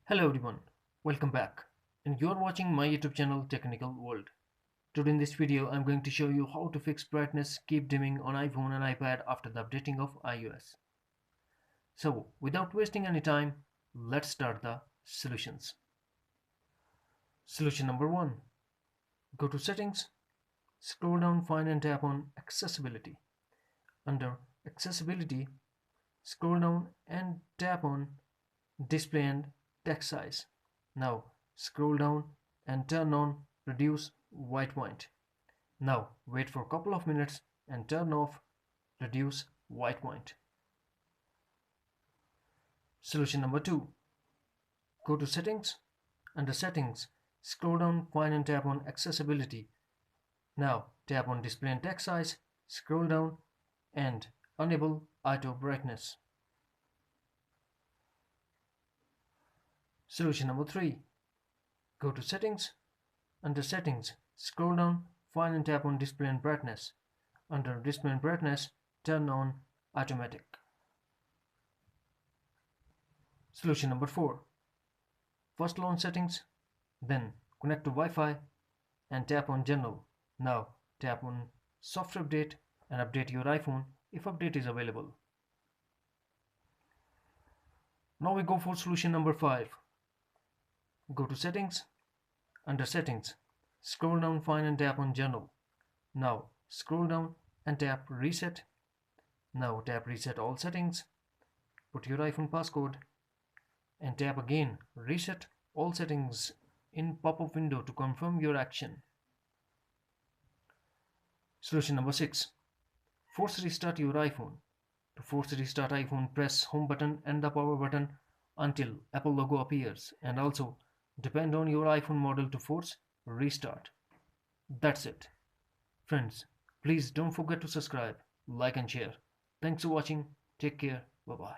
Hello everyone, welcome back. And you're watching my YouTube channel Technical World. Today in this video I'm going to show you how to fix brightness keep dimming on iPhone and iPad after the updating of iOS. So without wasting any time, let's start the solutions. Solution number 1. Go to settings, scroll down, find and tap on accessibility. Under accessibility, scroll down and tap on display and text size. Now scroll down and turn on reduce white point. Now wait for a couple of minutes and turn off reduce white point. Solution number 2. Go to settings. Under settings, scroll down, find and tap on accessibility. Now tap on display and text size, scroll down and enable auto brightness. Solution number 3. Go to settings. Under settings, scroll down, find and tap on display and brightness. Under display and brightness, turn on automatic. Solution number 4. First launch settings, then connect to Wi-Fi and tap on general. Now tap on software update and update your iPhone if update is available. Now we go for solution number 5. Go to settings. Under settings, scroll down, find and tap on general. Now scroll down and tap reset. Now tap reset all settings. Put your iPhone passcode and tap again reset all settings in pop-up window to confirm your action. Solution number 6. Force restart your iPhone. To force restart iPhone, press home button and the power button until Apple logo appears, and also depend on your iPhone model to force restart. That's it. Friends, please don't forget to subscribe, like and share. Thanks for watching. Take care. Bye bye.